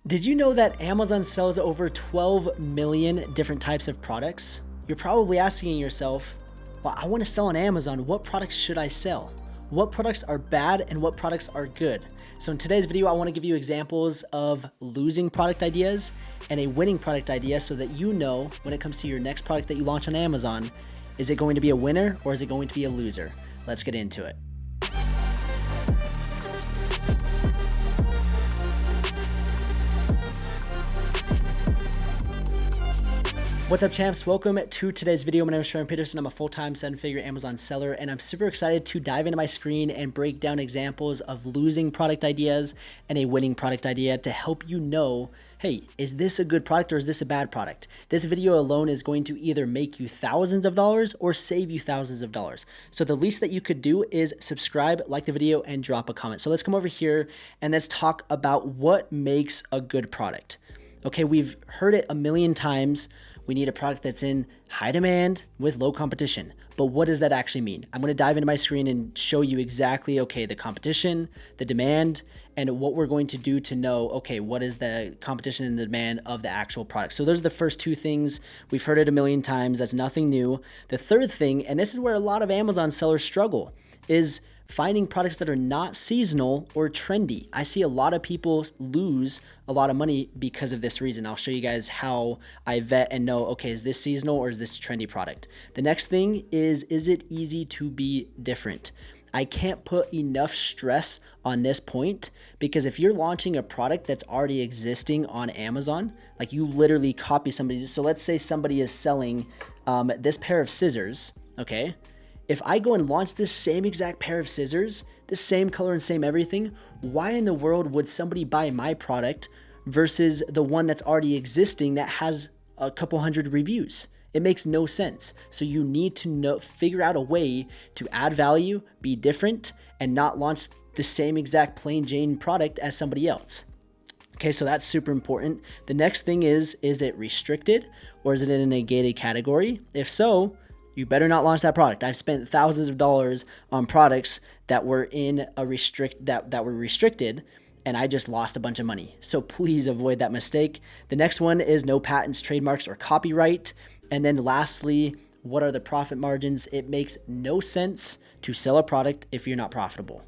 Did you know that Amazon sells over 12 million different types of products? You're probably asking yourself, well, I want to sell on Amazon. What products should I sell? What products are bad and what products are good? So in today's video, I want to give you examples of losing product ideas and a winning product idea so that you know when it comes to your next product that you launch on Amazon, is it going to be a winner or is it going to be a loser? Let's get into it. What's up, champs? Welcome to today's video. My name is Trevor Peterson. I'm a full-time seven-figure Amazon seller, and I'm super excited to dive into my screen and break down examples of losing product ideas and a winning product idea to help you know, hey, is this a good product or is this a bad product? This video alone is going to either make you thousands of dollars or save you thousands of dollars. So the least that you could do is subscribe, like the video, and drop a comment. So let's come over here and let's talk about what makes a good product. Okay, we've heard it a million times. We need a product that's in high demand with low competition. But what does that actually mean? I'm going to dive into my screen and show you exactly, okay, the competition, the demand, and what we're going to do to know, okay, what is the competition and the demand of the actual product. So those are the first two things. We've heard it a million times. That's nothing new. The third thing, and this is where a lot of Amazon sellers struggle, is finding products that are not seasonal or trendy. I see a lot of people lose a lot of money because of this reason. I'll show you guys how I vet and know, okay, is this seasonal or is this a trendy product? The next thing is it easy to be different? I can't put enough stress on this point because if you're launching a product that's already existing on Amazon, like you literally copy somebody. So let's say somebody is selling this pair of scissors, okay? If I go and launch this same exact pair of scissors, the same color and same everything, why in the world would somebody buy my product versus the one that's already existing that has a couple hundred reviews? It makes no sense. So you need to figure out a way to add value, be different, and not launch the same exact plain Jane product as somebody else. Okay, so that's super important. The next thing is it restricted or is it in a gated category? If so, you better not launch that product. I've spent thousands of dollars on products that were in a that were restricted, and I just lost a bunch of money. So please avoid that mistake. The next one is no patents, trademarks, or copyright. And then lastly, what are the profit margins? It makes no sense to sell a product if you're not profitable.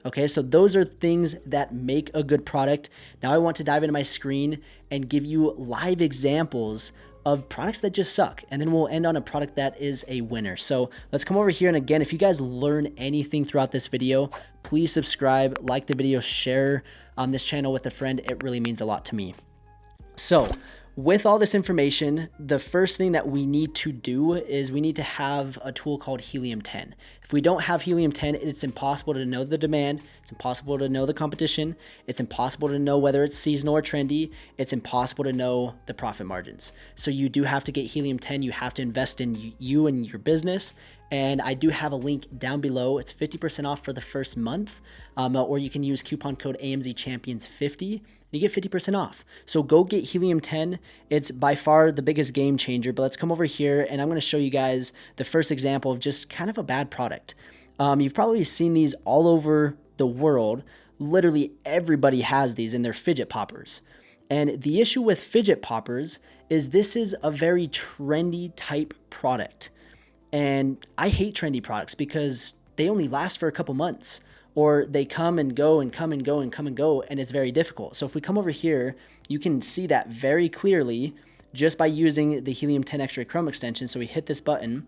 Okay, so those are things that make a good product. Now I want to dive into my screen and give you live examples of products that just suck. And then we'll end on a product that is a winner. So let's come over here. And again, if you guys learn anything throughout this video, please subscribe, like the video, share on this channel with a friend. It really means a lot to me. So with all this information, the first thing that we need to do is we need to have a tool called Helium 10. If we don't have Helium 10, it's impossible to know the demand. It's impossible to know the competition. It's impossible to know whether it's seasonal or trendy. It's impossible to know the profit margins. So you do have to get Helium 10. You have to invest in you and your business. And I do have a link down below. It's 50% off for the first month, or you can use coupon code AMZChampions50. You get 50% off. So go get Helium 10. It's by far the biggest game changer, but let's come over here and I'm going to show you guys the first example of just kind of a bad product. You've probably seen these all over the world. Literally everybody has these in their fidget poppers. And the issue with fidget poppers is this is a very trendy type product. And I hate trendy products because they only last for a couple months, or they come and go and come and go and come and go, and it's very difficult. So if we come over here, you can see that very clearly just by using the Helium 10 Extra Chrome extension. So we hit this button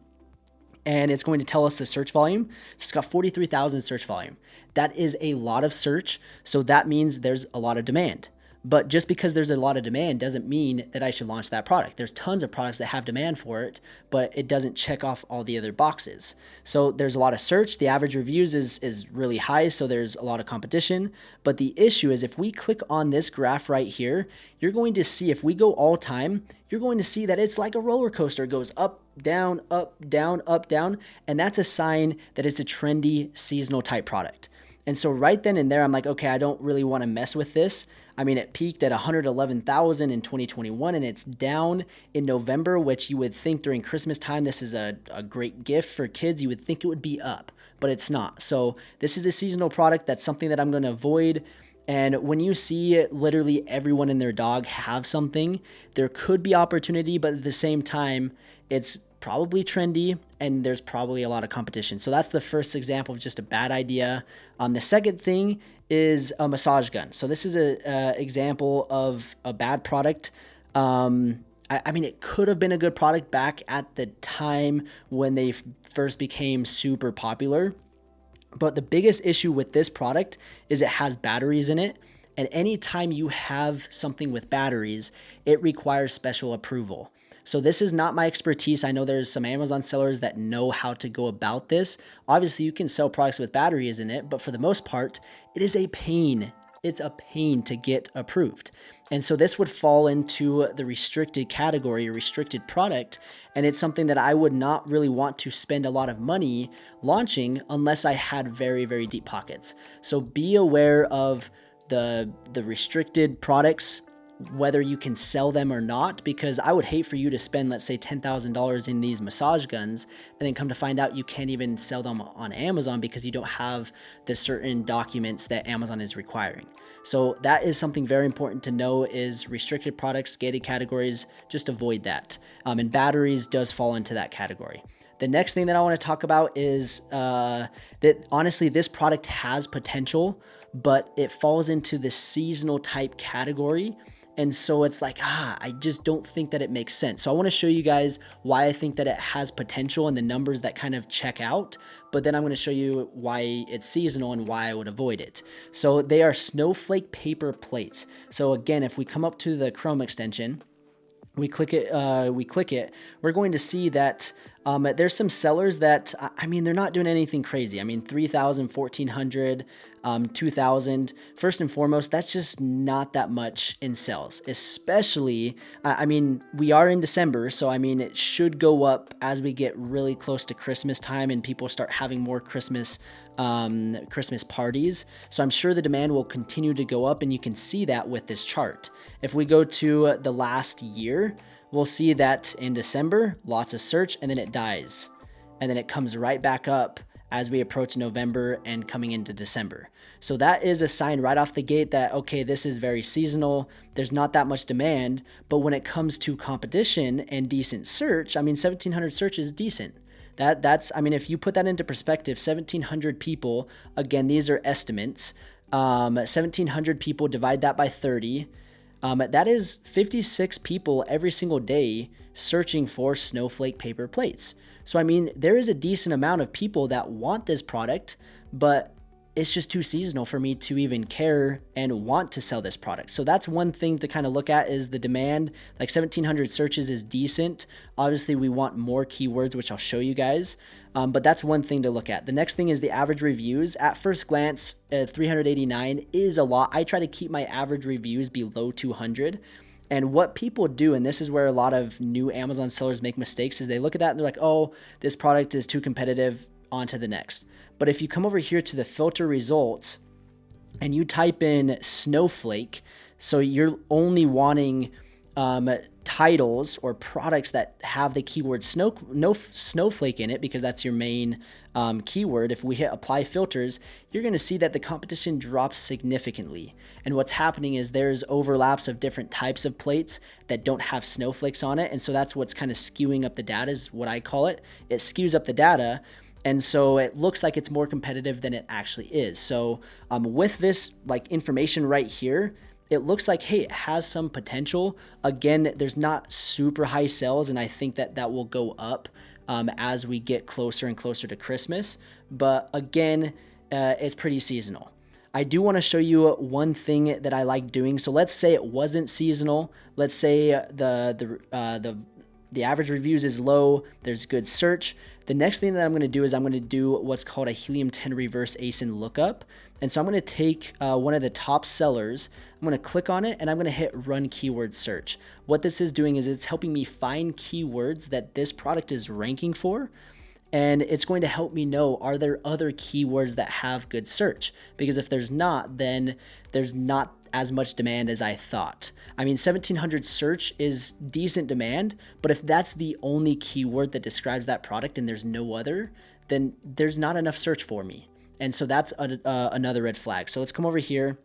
and it's going to tell us the search volume. So it's got 43,000 search volume. That is a lot of search. So that means there's a lot of demand. But just because there's a lot of demand doesn't mean that I should launch that product. There's tons of products that have demand for it, but it doesn't check off all the other boxes. So there's a lot of search. The average reviews is really high, so there's a lot of competition. But the issue is if we click on this graph right here, you're going to see, if we go all time, you're going to see that it's like a roller coaster. It goes up, down, up, down, up, down. And that's a sign that it's a trendy seasonal type product. And so right then and there, I'm like, okay, I don't really want to mess with this. I mean, it peaked at 111,000 in 2021 and it's down in November, which you would think during Christmas time, this is a great gift for kids. You would think it would be up, but it's not. So this is a seasonal product. That's something that I'm going to avoid. And when you see literally everyone and their dog have something, there could be opportunity, but at the same time, it's probably trendy and there's probably a lot of competition. So that's the first example of just a bad idea. The second thing is a massage gun. So this is a example of a bad product. I mean, it could have been a good product back at the time when they first became super popular. But the biggest issue with this product is it has batteries in it. And anytime you have something with batteries, it requires special approval. So this is not my expertise. I know there's some Amazon sellers that know how to go about this. Obviously, you can sell products with batteries in it, but for the most part, it is a pain. It's a pain to get approved. And so this would fall into the restricted category, restricted product. And it's something that I would not really want to spend a lot of money launching unless I had very, very deep pockets. So be aware of the restricted products, whether you can sell them or not, because I would hate for you to spend, let's say, $10,000 in these massage guns and then come to find out you can't even sell them on Amazon because you don't have the certain documents that Amazon is requiring. So that is something very important to know, is restricted products, gated categories, just avoid that. And batteries does fall into that category. The next thing that I want to talk about is that honestly, this product has potential, but it falls into the seasonal type category. And so it's like, I just don't think that it makes sense. So I want to show you guys why I think that it has potential and the numbers that kind of check out. But then I'm going to show you why it's seasonal and why I would avoid it. So they are snowflake paper plates. So again, if we come up to the Chrome extension, we click it, we're going to see that there's some sellers that, I mean, they're not doing anything crazy. I mean, 3,000, 1,400, 2,000. First and foremost, that's just not that much in sales, especially, I mean, we are in December, so I mean, it should go up as we get really close to Christmas time and people start having more Christmas parties. So I'm sure the demand will continue to go up, and you can see that with this chart. If we go to the last year, we'll see that in December, lots of search, and then it dies. And then it comes right back up as we approach November and coming into December. So that is a sign right off the gate that, okay, this is very seasonal. There's not that much demand. But when it comes to competition and decent search, I mean, 1,700 search is decent. That's, I mean, if you put that into perspective, 1,700 people, again, these are estimates. 1,700 people, divide that by 30. That is 56 people every single day searching for snowflake paper plates. So, I mean, there is a decent amount of people that want this product, but it's just too seasonal for me to even care and want to sell this product. So that's one thing to kind of look at, is the demand. Like 1,700 searches is decent. Obviously, we want more keywords, which I'll show you guys. But that's one thing to look at. The next thing is the average reviews. At first glance, 389 is a lot. I try to keep my average reviews below 200. And what people do, and this is where a lot of new Amazon sellers make mistakes, is they look at that and they're like, oh, this product is too competitive, on to the next. But if you come over here to the filter results and you type in snowflake, so you're only wanting titles or products that have the keyword snowflake in it, because that's your main keyword. If we hit apply filters, you're going to see that the competition drops significantly. And what's happening is there's overlaps of different types of plates that don't have snowflakes on it. And so that's what's kind of skewing up the data, is what I call it. It skews up the data. And so it looks like it's more competitive than it actually is. So with this like information right here, it looks like, hey, it has some potential. Again, there's not super high sales, and I think that that will go up as we get closer and closer to Christmas. But again, it's pretty seasonal. I do want to show you one thing that I like doing. So let's say it wasn't seasonal. Let's say the average reviews is low. There's good search. The next thing that I'm going to do is I'm going to do what's called a Helium 10 reverse ASIN lookup. And so I'm going to take one of the top sellers, I'm going to click on it, and I'm going to hit run keyword search. What this is doing is it's helping me find keywords that this product is ranking for. And it's going to help me know, are there other keywords that have good search? Because if there's not, then there's not as much demand as I thought. I mean, 1,700 search is decent demand, but if that's the only keyword that describes that product and there's no other, then there's not enough search for me. And so that's another red flag. So let's come over here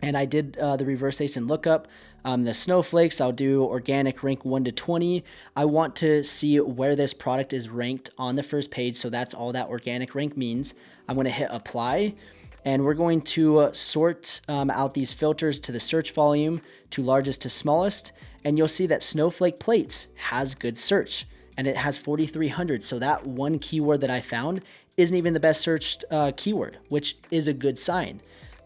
And I did the reverse ASIN lookup. The snowflakes, I'll do organic rank 1 to 20. I want to see where this product is ranked on the first page. So that's all that organic rank means. I'm going to hit apply. And we're going to sort out these filters to the search volume, to largest to smallest. And you'll see that snowflake plates has good search. And it has 4,300. So that one keyword that I found isn't even the best searched keyword, which is a good sign.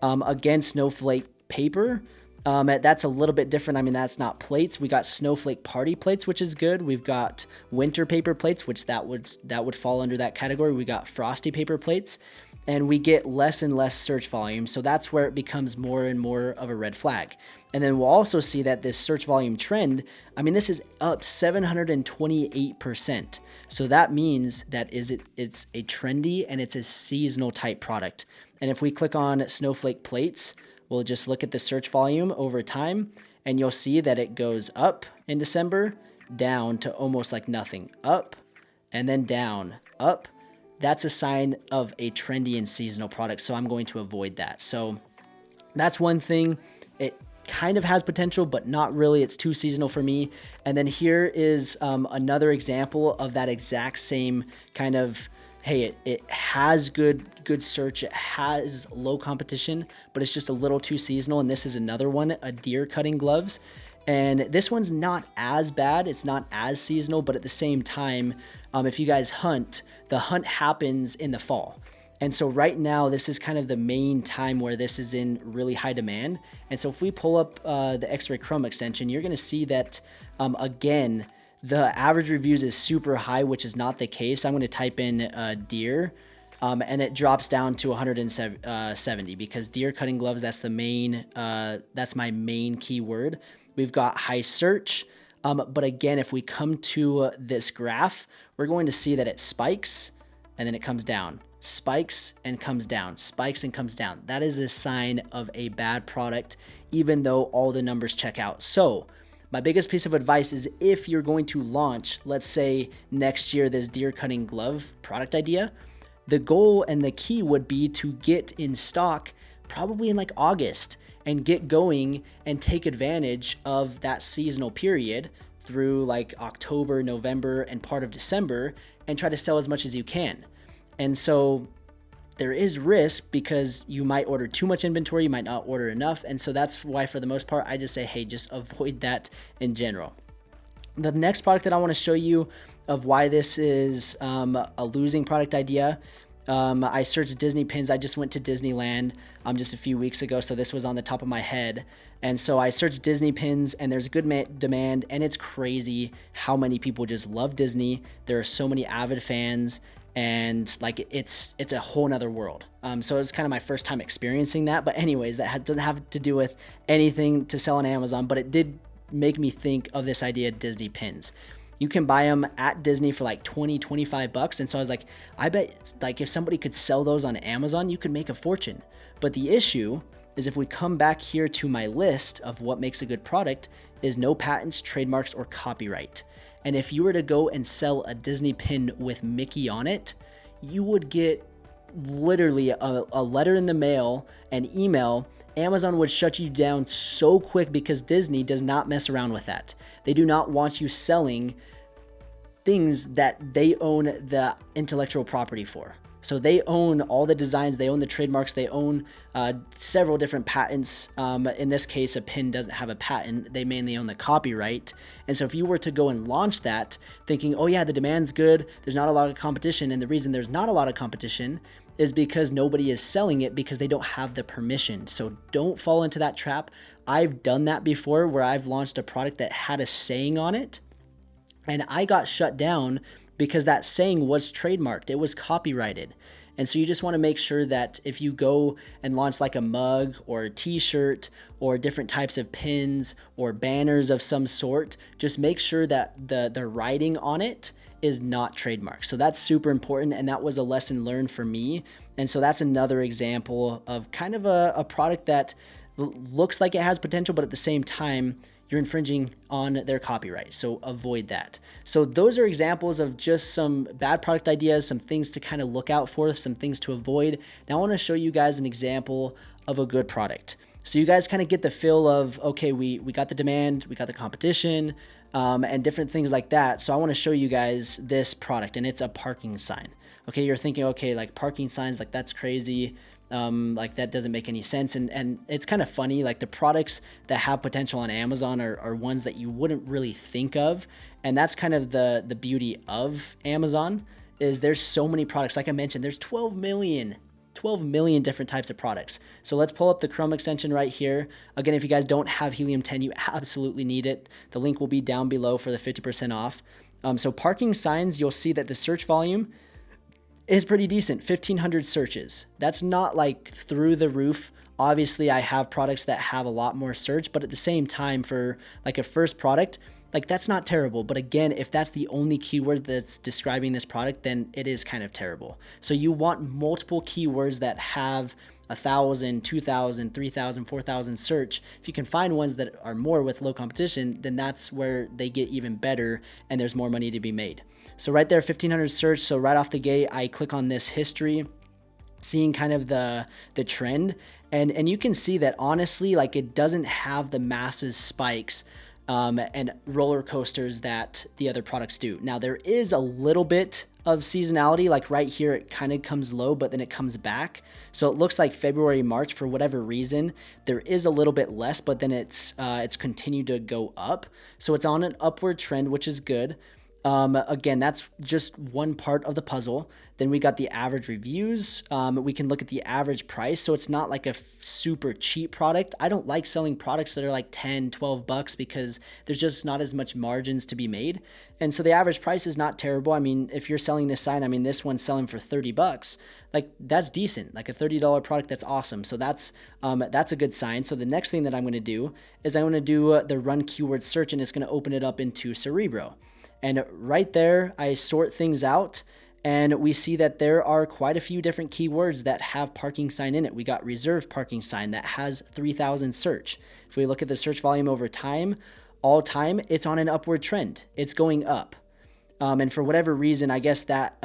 Again, snowflake paper, that's a little bit different. I mean, that's not plates. We got snowflake party plates, which is good. We've got winter paper plates, which that would fall under that category. We got frosty paper plates, and we get less and less search volume. So that's where it becomes more and more of a red flag. And then we'll also see that this search volume trend, I mean, this is up 728%. So that means that it's a trendy and it's a seasonal type product. And if we click on snowflake plates, we'll just look at the search volume over time, and you'll see that it goes up in December, down to almost like nothing, up, and then down, up. That's a sign of a trendy and seasonal product, so I'm going to avoid that. So that's one thing. It kind of has potential, but not really. It's too seasonal for me. And then here is another example of that exact same kind of, hey, it has good search, it has low competition, but it's just a little too seasonal. And this is another one, a deer cutting gloves. And this one's not as bad, it's not as seasonal, but at the same time, if you guys hunt, the hunt happens in the fall. And so right now, this is kind of the main time where this is in really high demand. And so if we pull up the X-Ray Chrome extension, you're gonna see that, again, the average reviews is super high, which is not the case. I'm gonna type in deer, and it drops down to 170 because deer cutting gloves, that's the main, that's my main keyword. We've got high search, but again, if we come to this graph, we're going to see that it spikes and then it comes down, spikes and comes down, spikes and comes down. That is a sign of a bad product, even though all the numbers check out. So my biggest piece of advice is if you're going to launch, let's say next year, this deer cutting glove product idea, the goal and the key would be to get in stock probably in like August and get going and take advantage of that seasonal period through like October, November, and part of December, and try to sell as much as you can. And so there is risk because you might order too much inventory, you might not order enough. And so that's why for the most part, I just say, hey, just avoid that in general. The next product that I want to show you of why this is a losing product idea, I searched Disney pins. I just went to Disneyland just a few weeks ago, so this was on the top of my head. And so I searched Disney pins, and there's good demand, and it's crazy how many people just love Disney. There are so many avid fans, and like it's a whole nother world. So it's kind of my first time experiencing that. But anyways, that doesn't have to do with anything to sell on Amazon, but it did make me think of this idea of Disney pins. You can buy them at Disney for like 20, 25 bucks. And so I was like, I bet like if somebody could sell those on Amazon, you could make a fortune. But the issue is if we come back here to my list of what makes a good product is no patents, trademarks, or copyright. And if you were to go and sell a Disney pin with Mickey on it, you would get literally a letter in the mail, an email. Amazon would shut you down so quick because Disney does not mess around with that. They do not want you selling things that they own the intellectual property for. So they own all the designs, they own the trademarks, they own several different patents. In this case, a pin doesn't have a patent. They mainly own the copyright. And so if you were to go and launch that thinking, oh yeah, the demand's good, there's not a lot of competition. And the reason there's not a lot of competition is because nobody is selling it because they don't have the permission. So don't fall into that trap. I've done that before where I've launched a product that had a saying on it and I got shut down because that saying was trademarked, it was copyrighted. And so you just want to make sure that if you go and launch like a mug or a t-shirt or different types of pins or banners of some sort, just make sure that the writing on it is not trademarked. So that's super important, and that was a lesson learned for me. And so that's another example of kind of a product that looks like it has potential, but at the same time, you're infringing on their copyright. So avoid that. So those are examples of just some bad product ideas, some things to kind of look out for, some things to avoid. Now I want to show you guys an example of a good product. So you guys kind of get the feel of, okay, we got the demand, we got the competition, and different things like that. So I want to show you guys this product, and it's a parking sign. Okay, you're thinking, okay, like parking signs, like that's crazy. Like that doesn't make any sense. And it's kind of funny, like the products that have potential on Amazon are ones that you wouldn't really think of. And that's kind of the beauty of Amazon, is there's so many products. Like I mentioned, there's 12 million different types of products. So let's pull up the Chrome extension right here. Again, if you guys don't have Helium 10, you absolutely need it. The link will be down below for the 50% off. So parking signs, you'll see that the search volume is pretty decent, 1,500 searches. That's not like through the roof. Obviously, I have products that have a lot more search, but at the same time, for like a first product, like that's not terrible. But again, if that's the only keyword that's describing this product, then it is kind of terrible. So you want multiple keywords that have 1,000, 2,000, 3,000, 4,000 search. If you can find ones that are more with low competition, then that's where they get even better and there's more money to be made. So right there, 1,500 search. So right off the gate, I click on this history, seeing kind of the trend. And you can see that honestly, like it doesn't have the massive spikes and roller coasters that the other products do. Now there is a little bit of seasonality, like right here, it kind of comes low, but then it comes back. So it looks like February, March, for whatever reason, there is a little bit less, but then it's continued to go up. So it's on an upward trend, which is good. Again, that's just one part of the puzzle. Then we got the average reviews. We can look at the average price. So it's not like a super cheap product. I don't like selling products that are like 10, 12 bucks because there's just not as much margins to be made. And so the average price is not terrible. I mean, if you're selling this sign, I mean, this one's selling for 30 bucks. Like that's decent, like a $30 product. That's awesome. So that's a good sign. So the next thing that I'm going to do is I'm going to do the run keyword search, and it's going to open it up into Cerebro. And right there, I sort things out, and we see that there are quite a few different keywords that have parking sign in it. We got reserve parking sign that has 3,000 search. If we look at the search volume over time, all time, it's on an upward trend. It's going up. And for whatever reason, I guess that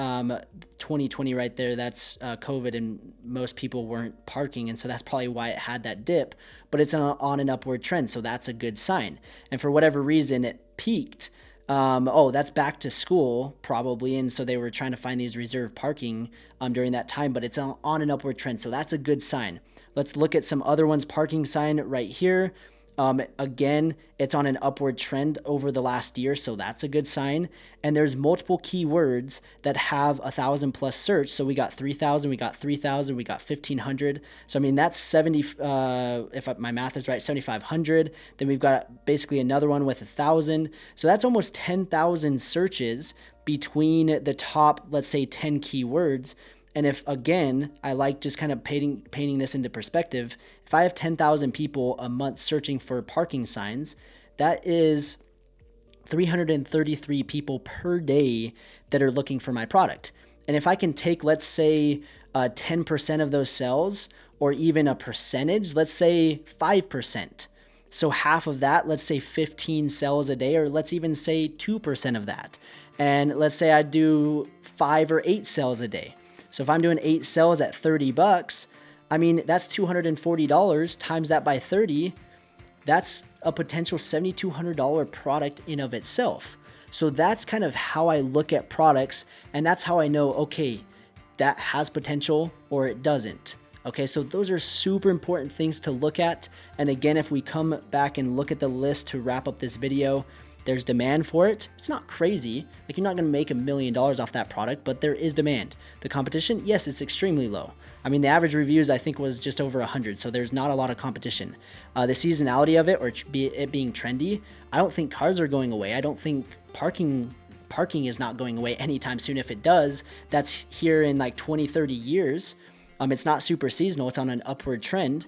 2020 right there, that's COVID, and most people weren't parking. And so that's probably why it had that dip, but it's on an upward trend. So that's a good sign. And for whatever reason, it peaked. That's back to school probably. And so they were trying to find these reserve parking during that time, but it's on an upward trend. So that's a good sign. Let's look at some other ones. Parking sign right here. Again, it's on an upward trend over the last year, so that's a good sign. And there's multiple keywords that have 1,000 plus search. So we got 3,000, we got 3,000, we got 1,500. So I mean that's 70. If my math is right, 7,500. Then we've got basically another one with 1,000. So that's almost 10,000 searches between the top, let's say, 10 keywords. And if, again, I like just kind of painting this into perspective, if I have 10,000 people a month searching for parking signs, that is 333 people per day that are looking for my product. And if I can take, let's say, 10% of those sales, or even a percentage, let's say 5%. So half of that, let's say 15 sales a day, or let's even say 2% of that. And let's say I do 5 or 8 sales a day. So if I'm doing 8 sales at 30 bucks, I mean, that's $240 times that by 30. That's a potential $7,200 product in of itself. So that's kind of how I look at products. And that's how I know, okay, that has potential or it doesn't. Okay, so those are super important things to look at. And again, if we come back and look at the list to wrap up this video, there's demand for it. It's not crazy. Like you're not going to make $1 million off that product, but there is demand. The competition, yes, it's extremely low. I mean, the average reviews I think was just over 100, so there's not a lot of competition. The seasonality of it, or it being trendy, I don't think cars are going away. I don't think parking is not going away anytime soon. If it does, that's here in like 20, 30 years. It's not super seasonal. It's on an upward trend.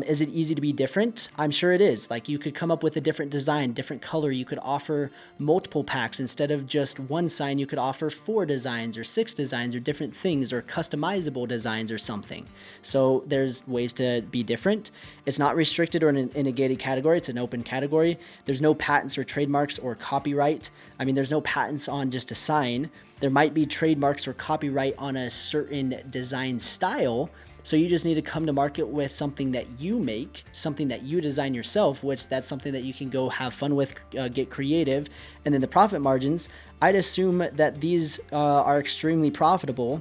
Is it easy to be different? I'm sure it is. Like you could come up with a different design, different color. You could offer multiple packs instead of just one sign. You could offer 4 designs or 6 designs or different things or customizable designs or something. So there's ways to be different. It's not restricted or in a gated category. It's an open category. There's no patents or trademarks or copyright. I mean, there's no patents on just a sign. There might be trademarks or copyright on a certain design style. So you just need to come to market with something that you make, something that you design yourself, which that's something that you can go have fun with, get creative. And then the profit margins, I'd assume that these are extremely profitable.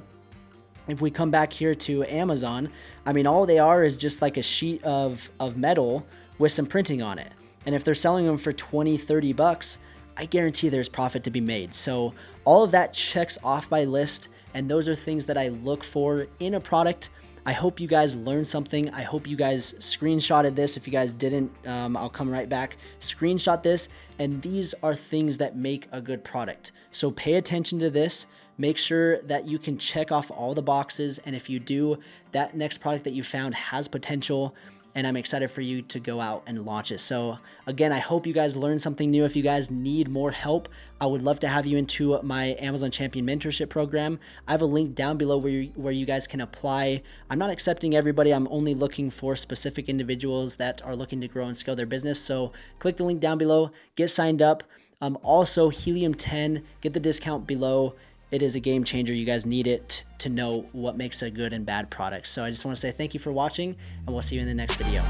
If we come back here to Amazon, I mean, all they are is just like a sheet of metal with some printing on it. And if they're selling them for 20, 30 bucks, I guarantee there's profit to be made. So all of that checks off my list. And those are things that I look for in a product. I hope you guys learned something. I hope you guys screenshotted this. If you guys didn't, I'll come right back. Screenshot this. And these are things that make a good product. So pay attention to this. Make sure that you can check off all the boxes. And if you do, that next product that you found has potential. And I'm excited for you to go out and launch it. So again, I hope you guys learned something new. If you guys need more help, I would love to have you into my Amazon Champion Mentorship Program. I have a link down below where you guys can apply. I'm not accepting everybody. I'm only looking for specific individuals that are looking to grow and scale their business. So click the link down below, get signed up. Also, Helium 10, get the discount below. It is a game changer. You guys need it to know what makes a good and bad product. So I just want to say thank you for watching, and we'll see you in the next video.